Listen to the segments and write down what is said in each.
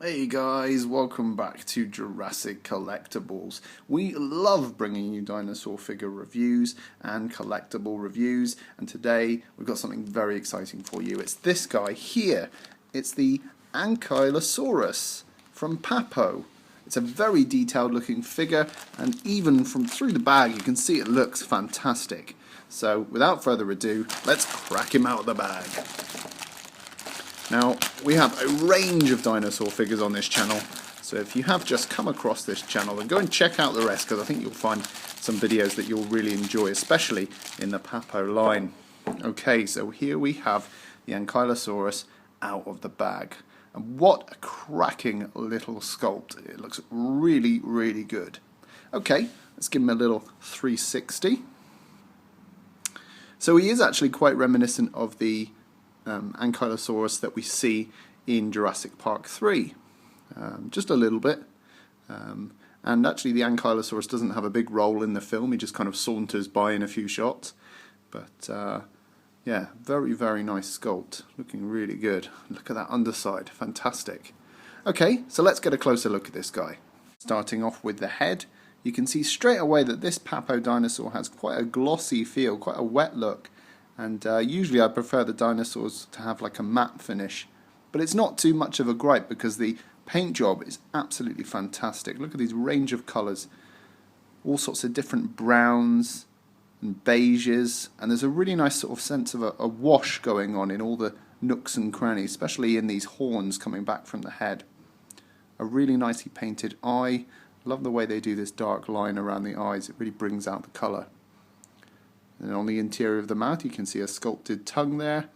Hey guys, welcome back to Jurassic Collectibles. We love bringing you dinosaur figure reviews and collectible reviews, and today we've got something very exciting for you. It's this guy here. It's the Ankylosaurus from Papo. It's a very detailed looking figure, and even from through the bag you can see it looks fantastic. So without further ado, let's crack him out of the bag. Now, we have a range of dinosaur figures on this channel, so if you have just come across this channel, then go and check out the rest, because I think you'll find some videos that you'll really enjoy, especially in the Papo line. Okay, so here we have the Ankylosaurus out of the bag. And what a cracking little sculpt. It looks really, really good. Okay, let's give him a little 360. So he is actually quite reminiscent of the Ankylosaurus that we see in Jurassic Park 3, just a little bit, and actually the Ankylosaurus doesn't have a big role in the film. He just kind of saunters by in a few shots, but yeah, very, very nice sculpt, looking really good. Look at that underside, fantastic. Okay, so let's get a closer look at this guy. Starting off with the head, you can see straight away that this Papo dinosaur has quite a glossy feel, quite a wet look. And usually I prefer the dinosaurs to have like a matte finish, but it's not too much of a gripe because the paint job is absolutely fantastic. Look at these range of colours, all sorts of different browns and beiges, and there's a really nice sort of sense of a wash going on in all the nooks and crannies, especially in these horns coming back from the head. A really nicely painted eye. I love the way they do this dark line around the eyes. It really brings out the colour. And on the interior of the mouth you can see a sculpted tongue there,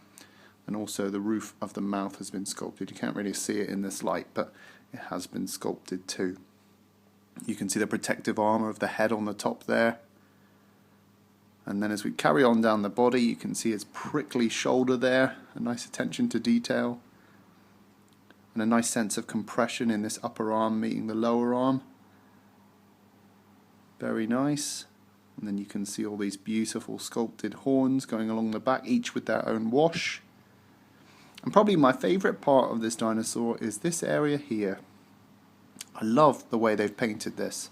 and also the roof of the mouth has been sculpted. You can't really see it in this light, but it has been sculpted too. You can see the protective armour of the head on the top there. And then as we carry on down the body, you can see its prickly shoulder there, a nice attention to detail, and a nice sense of compression in this upper arm meeting the lower arm. Very nice. And then you can see all these beautiful sculpted horns going along the back, each with their own wash. And probably my favourite part of this dinosaur is this area here. I love the way they've painted this.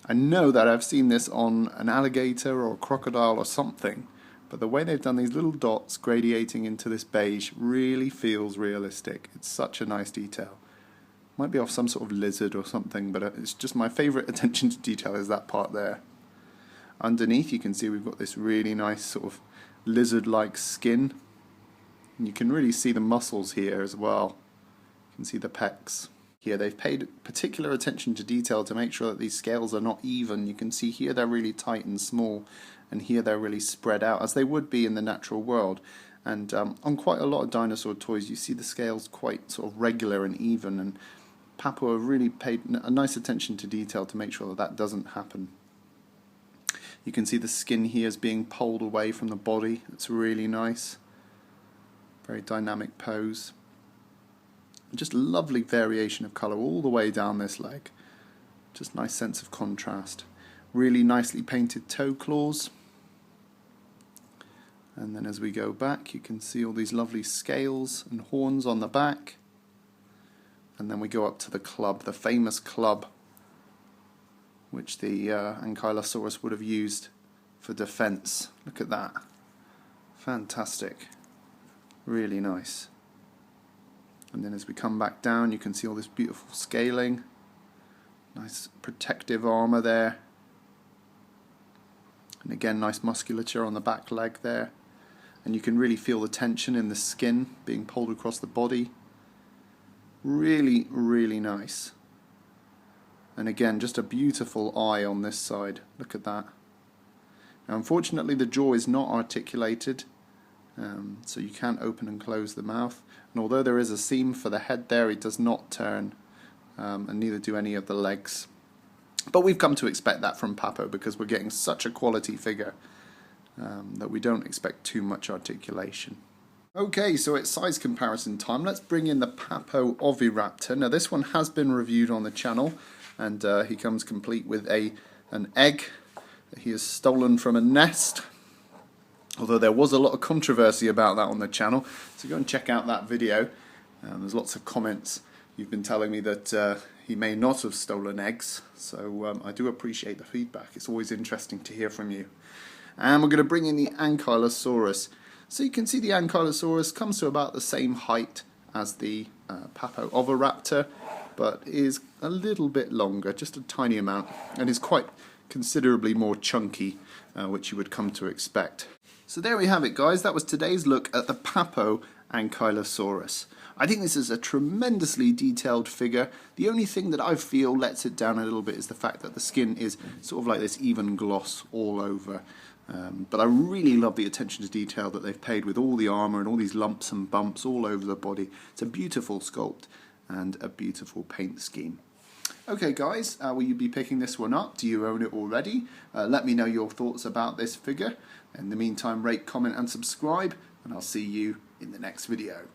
I know that I've seen this on an alligator or a crocodile or something, but the way they've done these little dots gradiating into this beige really feels realistic. It's such a nice detail. Might be off some sort of lizard or something, but it's just my favourite attention to detail is that part there. Underneath you can see we've got this really nice sort of lizard-like skin, and you can really see the muscles here as well. You can see the pecs. Here they've paid particular attention to detail to make sure that these scales are not even. You can see here they're really tight and small, and here they're really spread out, as they would be in the natural world. And on quite a lot of dinosaur toys you see the scales quite sort of regular and even, and Papo have really paid a nice attention to detail to make sure that that doesn't happen. You can see the skin here is being pulled away from the body. It's really nice. Very dynamic pose. Just lovely variation of colour all the way down this leg. Just nice sense of contrast. Really nicely painted toe claws. And then as we go back you can see all these lovely scales and horns on the back. And then we go up to the club, the famous club, which the Ankylosaurus would have used for defense. Look at that. Fantastic. Really nice. And then as we come back down you can see all this beautiful scaling. Nice protective armour there. And again nice musculature on the back leg there. And you can really feel the tension in the skin being pulled across the body. Really, really nice. And again, just a beautiful eye on this side. Look at that. Now, unfortunately, the jaw is not articulated, so you can't open and close the mouth. And although there is a seam for the head there, it does not turn, and neither do any of the legs. But we've come to expect that from Papo because we're getting such a quality figure that we don't expect too much articulation. Okay, so it's size comparison time. Let's bring in the Papo Oviraptor. Now, this one has been reviewed on the channel, and he comes complete with an egg that he has stolen from a nest. Although there was a lot of controversy about that on the channel, so go and check out that video. There's lots of comments you've been telling me that he may not have stolen eggs, so I do appreciate the feedback. It's always interesting to hear from you. And we're going to bring in the Ankylosaurus. So you can see the Ankylosaurus comes to about the same height as the Papo Oviraptor, but is a little bit longer, just a tiny amount, and is quite considerably more chunky, which you would come to expect. So there we have it, guys. That was today's look at the Papo Ankylosaurus. I think this is a tremendously detailed figure. The only thing that I feel lets it down a little bit is the fact that the skin is sort of like this even gloss all over. But I really love the attention to detail that they've paid with all the armour and all these lumps and bumps all over the body. It's a beautiful sculpt and a beautiful paint scheme. Okay guys, will you be picking this one up? Do you own it already? Let me know your thoughts about this figure. In the meantime, rate, comment and subscribe, and I'll see you in the next video.